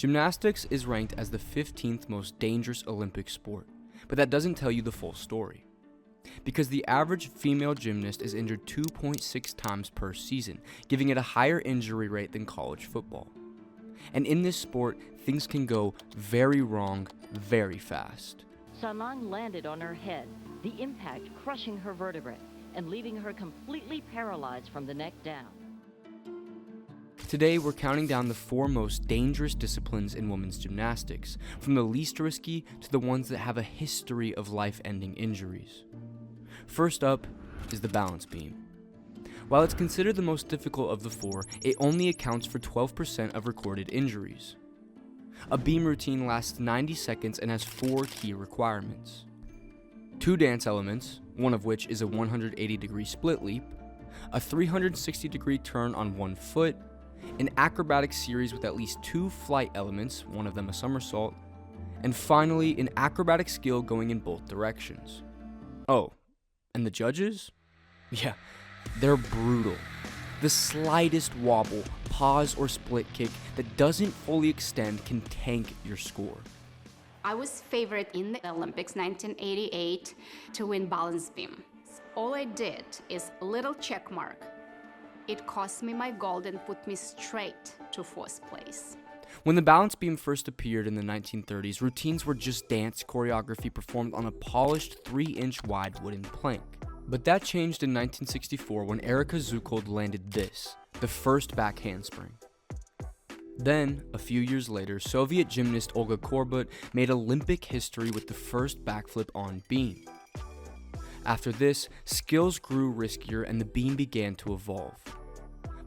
Gymnastics is ranked as the 15th most dangerous Olympic sport, but that doesn't tell you the full story. Because the average female gymnast is injured 2.6 times per season, giving it a higher injury rate than college football. And in this sport, things can go very wrong very fast. Saman landed on her head, the impact crushing her vertebrae and leaving her completely paralyzed from the neck down. Today, we're counting down the 4 most dangerous disciplines in women's gymnastics, from the least risky to the ones that have a history of life-ending injuries. First up is the balance beam. While it's considered the most difficult of the 4, it only accounts for 12% of recorded injuries. A beam routine lasts 90 seconds and has 4 key requirements. 2 dance elements, one of which is a 180-degree split leap, a 360-degree turn on one foot, an acrobatic series with at least 2 flight elements, one of them a somersault, and finally an acrobatic skill going in both directions. Oh, and the judges? Yeah, they're brutal. The slightest wobble, pause, or split kick that doesn't fully extend can tank your score. I was favored in the Olympics 1988 to win balance beam. All I did is a little check mark. It cost me my gold and put me straight to 4th place. When the balance beam first appeared in the 1930s, routines were just dance choreography performed on a polished 3-inch wide wooden plank. But that changed in 1964 when Erika Zuckold landed this, the first back handspring. Then, a few years later, Soviet gymnast Olga Korbut made Olympic history with the first backflip on beam. After this, skills grew riskier and the beam began to evolve.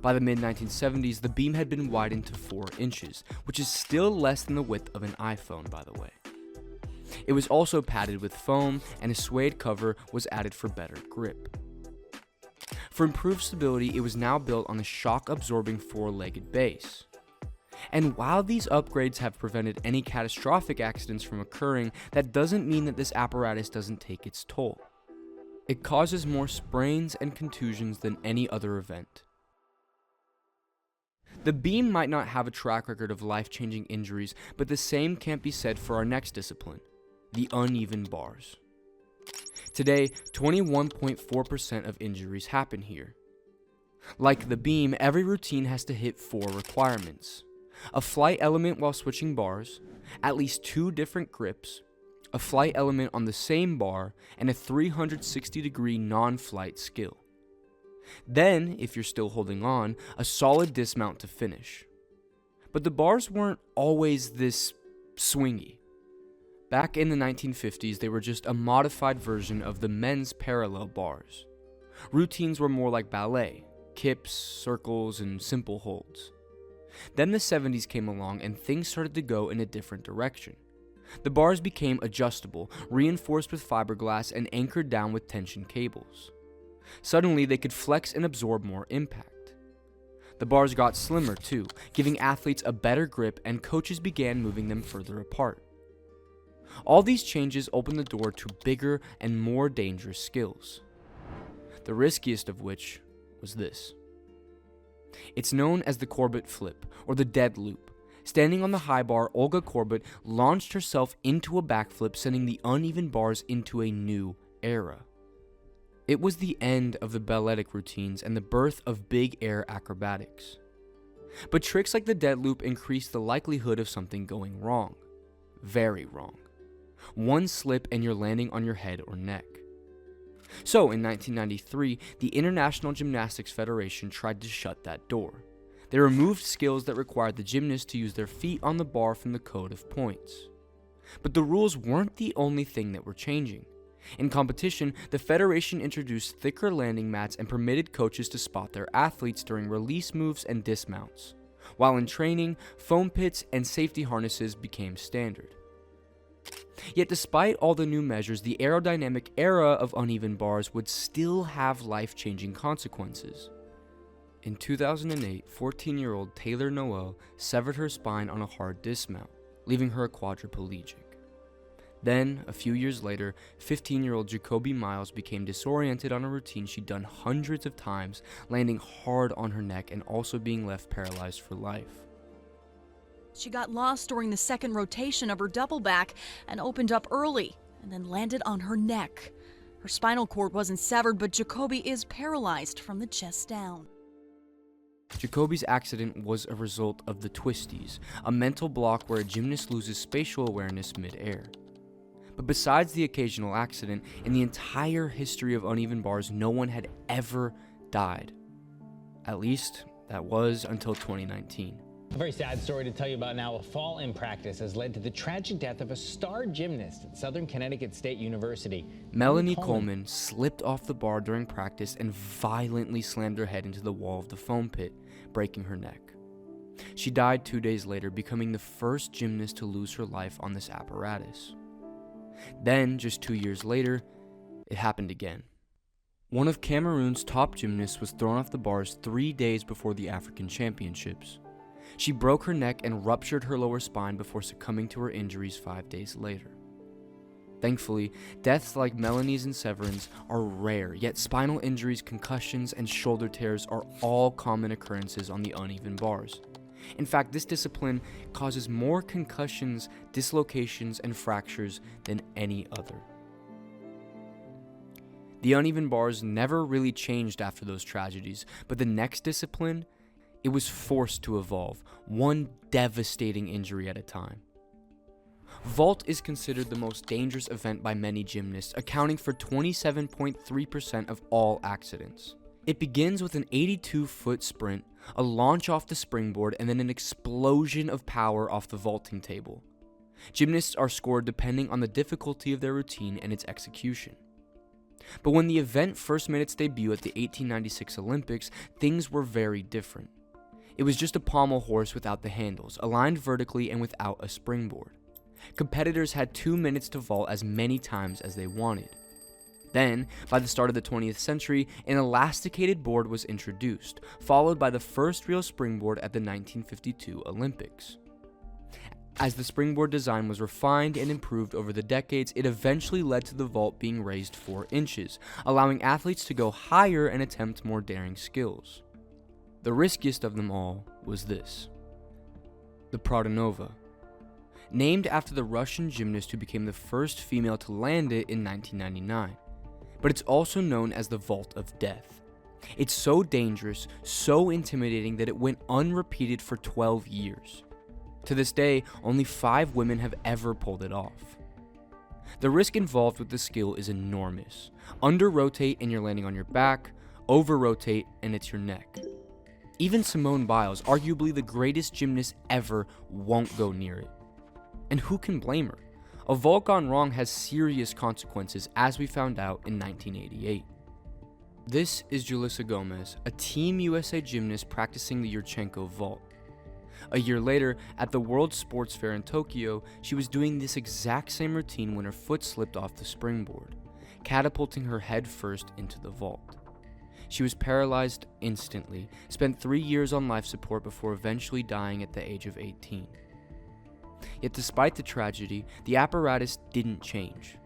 By the mid-1970s, the beam had been widened to 4 inches, which is still less than the width of an iPhone, by the way. It was also padded with foam, and a suede cover was added for better grip. For improved stability, it was now built on a shock-absorbing 4-legged base. And while these upgrades have prevented any catastrophic accidents from occurring, that doesn't mean that this apparatus doesn't take its toll. It causes more sprains and contusions than any other event. The beam might not have a track record of life-changing injuries, but the same can't be said for our next discipline, the uneven bars. Today, 21.4% of injuries happen here. Like the beam, every routine has to hit 4 requirements: a flight element while switching bars, at least 2 different grips, a flight element on the same bar, and a 360-degree non-flight skill. Then, if you're still holding on, a solid dismount to finish. But the bars weren't always this swingy. Back in the 1950s, they were just a modified version of the men's parallel bars. Routines were more like ballet, kips, circles, and simple holds. Then the 70s came along and things started to go in a different direction. The bars became adjustable, reinforced with fiberglass, and anchored down with tension cables. Suddenly, they could flex and absorb more impact. The bars got slimmer too, giving athletes a better grip, and coaches began moving them further apart. All these changes opened the door to bigger and more dangerous skills. The riskiest of which was this. It's known as the Korbut flip, or the dead loop. Standing on the high bar, Olga Korbut launched herself into a backflip, sending the uneven bars into a new era. It was the end of the balletic routines and the birth of big air acrobatics. But tricks like the dead loop increased the likelihood of something going wrong. Very wrong. One slip and you're landing on your head or neck. So in 1993, the International Gymnastics Federation tried to shut that door. They removed skills that required the gymnast to use their feet on the bar from the code of points. But the rules weren't the only thing that were changing. In competition, the federation introduced thicker landing mats and permitted coaches to spot their athletes during release moves and dismounts. While in training, foam pits and safety harnesses became standard. Yet despite all the new measures, the aerodynamic era of uneven bars would still have life-changing consequences. In 2008, 14-year-old Taylor Noel severed her spine on a hard dismount, leaving her a quadriplegic. Then, a few years later, 15-year-old Jacoby Miles became disoriented on a routine she'd done hundreds of times, landing hard on her neck and also being left paralyzed for life. She got lost during the second rotation of her double back and opened up early and then landed on her neck. Her spinal cord wasn't severed, but Jacoby is paralyzed from the chest down. Jacoby's accident was a result of the twisties, a mental block where a gymnast loses spatial awareness mid-air. But besides the occasional accident, in the entire history of uneven bars, no one had ever died. At least, that was until 2019. A very sad story to tell you about now. A fall in practice has led to the tragic death of a star gymnast at Southern Connecticut State University. Melanie Coleman slipped off the bar during practice and violently slammed her head into the wall of the foam pit, breaking her neck. She died 2 days later, becoming the first gymnast to lose her life on this apparatus. Then, just 2 years later, it happened again. One of Cameroon's top gymnasts was thrown off the bars 3 days before the African Championships. She broke her neck and ruptured her lower spine before succumbing to her injuries 5 days later. Thankfully, deaths like Melanie's and Severin's are rare, yet spinal injuries, concussions, and shoulder tears are all common occurrences on the uneven bars. In fact, this discipline causes more concussions, dislocations, and fractures than any other. The uneven bars never really changed after those tragedies, but the next discipline, it was forced to evolve, one devastating injury at a time. Vault is considered the most dangerous event by many gymnasts, accounting for 27.3% of all accidents. It begins with an 82-foot sprint, a launch off the springboard, and then an explosion of power off the vaulting table. Gymnasts are scored depending on the difficulty of their routine and its execution. But when the event first made its debut at the 1896 Olympics, things were very different. It was just a pommel horse without the handles, aligned vertically and without a springboard. Competitors had 2 minutes to vault as many times as they wanted. Then, by the start of the 20th century, an elasticated board was introduced, followed by the first real springboard at the 1952 Olympics. As the springboard design was refined and improved over the decades, it eventually led to the vault being raised 4 inches, allowing athletes to go higher and attempt more daring skills. The riskiest of them all was this: the Protonova. Named after the Russian gymnast who became the first female to land it in 1999. But it's also known as the Vault of Death. It's so dangerous, so intimidating that it went unrepeated for 12 years. To this day, only 5 women have ever pulled it off. The risk involved with the skill is enormous. Under-rotate and you're landing on your back, over-rotate and it's your neck. Even Simone Biles, arguably the greatest gymnast ever, won't go near it. And who can blame her? A vault gone wrong has serious consequences, as we found out in 1988. This is Julissa Gomez, a Team USA gymnast practicing the Yurchenko vault. A year later, at the World Sports Fair in Tokyo, she was doing this exact same routine when her foot slipped off the springboard, catapulting her head first into the vault. She was paralyzed instantly, spent 3 years on life support before eventually dying at the age of 18. Yet despite the tragedy, the apparatus didn't change.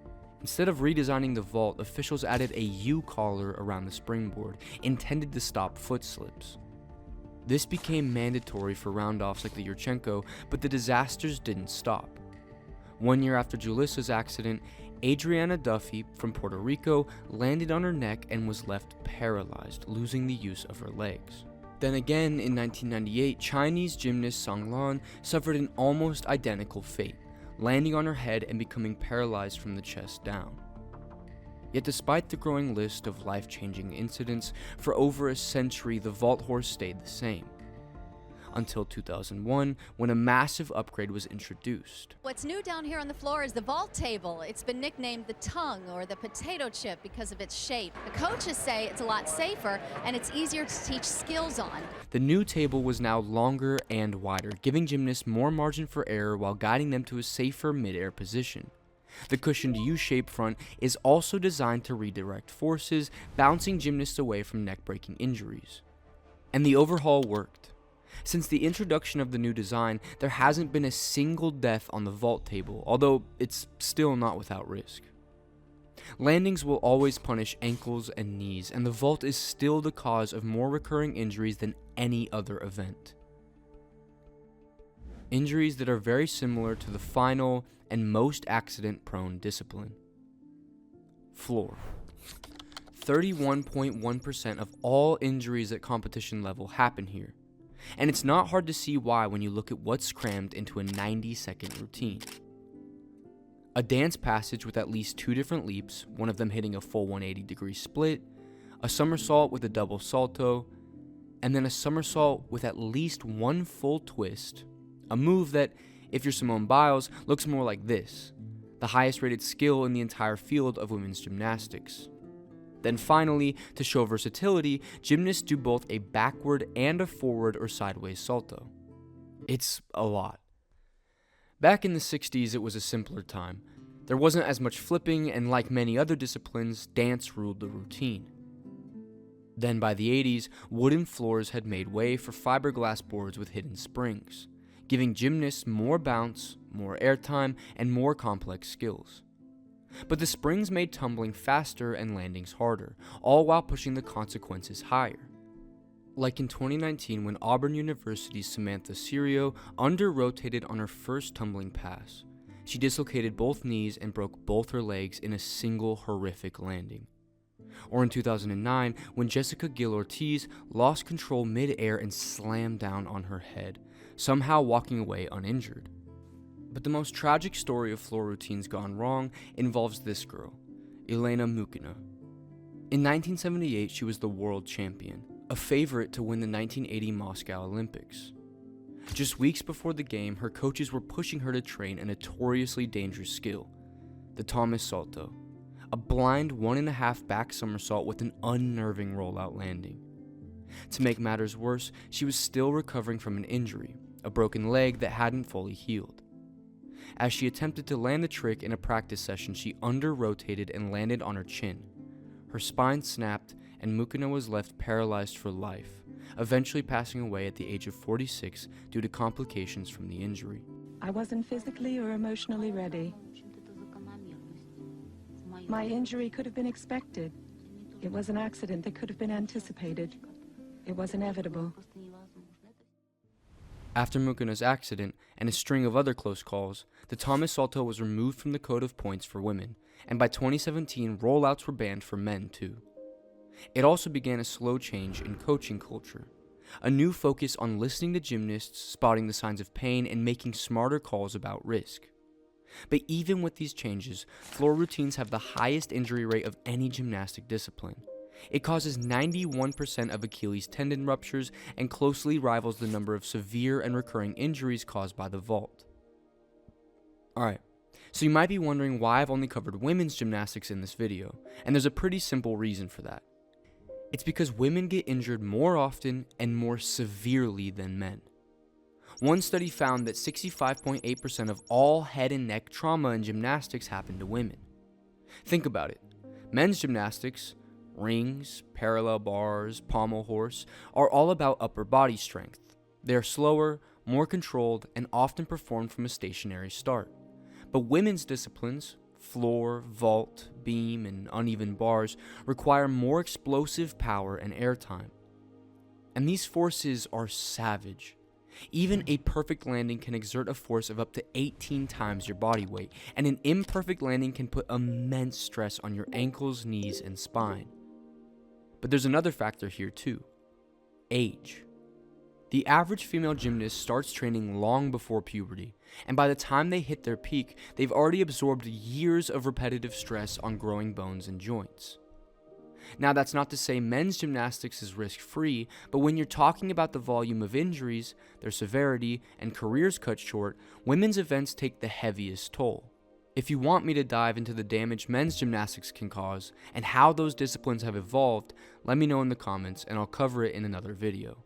Instead of redesigning the vault, officials added a U-collar around the springboard, intended to stop foot slips. This became mandatory for round-offs like the Yurchenko, but the disasters didn't stop. 1 year after Julissa's accident, Adriana Duffy from Puerto Rico landed on her neck and was left paralyzed, losing the use of her legs. Then again, in 1998, Chinese gymnast Song Lan suffered an almost identical fate, landing on her head and becoming paralyzed from the chest down. Yet despite the growing list of life-changing incidents, for over a century the vault horse stayed the same. Until 2001, when a massive upgrade was introduced. What's new down here on the floor is the vault table. It's been nicknamed the tongue or the potato chip because of its shape. The coaches say it's a lot safer and it's easier to teach skills on. The new table was now longer and wider, giving gymnasts more margin for error while guiding them to a safer mid-air position. The cushioned U-shaped front is also designed to redirect forces, bouncing gymnasts away from neck-breaking injuries. And the overhaul worked. Since the introduction of the new design, there hasn't been a single death on the vault table, although it's still not without risk. Landings will always punish ankles and knees, and the vault is still the cause of more recurring injuries than any other event. injuries that are very similar to the final and most accident-prone discipline. Floor. 31.1% of all injuries at competition level happen here, and it's not hard to see why when you look at what's crammed into a 90-second routine. A dance passage with at least 2 different leaps, one of them hitting a full 180-degree split, a somersault with a double salto, and then a somersault with at least 1 full twist, a move that, if you're Simone Biles, looks more like this, the highest rated skill in the entire field of women's gymnastics. Then finally, to show versatility, gymnasts do both a backward and a forward or sideways salto. It's a lot. Back in the 60s, it was a simpler time. There wasn't as much flipping, and like many other disciplines, dance ruled the routine. Then by the 80s, wooden floors had made way for fiberglass boards with hidden springs, giving gymnasts more bounce, more airtime, and more complex skills. But the springs made tumbling faster and landings harder, all while pushing the consequences higher. Like in 2019 when Auburn University's Samantha Serio under-rotated on her first tumbling pass. She dislocated both knees and broke both her legs in a single horrific landing. Or in 2009 when Jessica Gill-Ortiz lost control mid-air and slammed down on her head, somehow walking away uninjured. But the most tragic story of floor routines gone wrong involves this girl, Elena Mukina. In 1978, she was the world champion, a favorite to win the 1980 Moscow Olympics. Just weeks before the game, her coaches were pushing her to train a notoriously dangerous skill, the Thomas Salto, a blind 1.5 back somersault with an unnerving rollout landing. To make matters worse, she was still recovering from an injury, a broken leg that hadn't fully healed. As she attempted to land the trick in a practice session, she under-rotated and landed on her chin. Her spine snapped, and Mukina was left paralyzed for life, eventually passing away at the age of 46 due to complications from the injury. I wasn't physically or emotionally ready. My injury could have been expected. It was an accident that could have been anticipated. It was inevitable. After Mukina's accident and a string of other close calls, the Thomas Salto was removed from the code of points for women, and by 2017, rollouts were banned for men too. It also began a slow change in coaching culture, a new focus on listening to gymnasts, spotting the signs of pain, and making smarter calls about risk. But even with these changes, floor routines have the highest injury rate of any gymnastic discipline. It causes 91% of Achilles tendon ruptures and closely rivals the number of severe and recurring injuries caused by the vault. Alright, so you might be wondering why I've only covered women's gymnastics in this video, and there's a pretty simple reason for that. It's because women get injured more often and more severely than men. One study found that 65.8% of all head and neck trauma in gymnastics happen to women. Think about it. Men's gymnastics, rings, parallel bars, pommel horse, are all about upper body strength. They are slower, more controlled, and often performed from a stationary start. But women's disciplines, floor, vault, beam, and uneven bars, require more explosive power and airtime. And these forces are savage. Even a perfect landing can exert a force of up to 18 times your body weight, and an imperfect landing can put immense stress on your ankles, knees, and spine. But there's another factor here too: age. The average female gymnast starts training long before puberty, and by the time they hit their peak, they've already absorbed years of repetitive stress on growing bones and joints. Now, that's not to say men's gymnastics is risk-free, but when you're talking about the volume of injuries, their severity, and careers cut short, women's events take the heaviest toll. If you want me to dive into the damage men's gymnastics can cause and how those disciplines have evolved, let me know in the comments and I'll cover it in another video.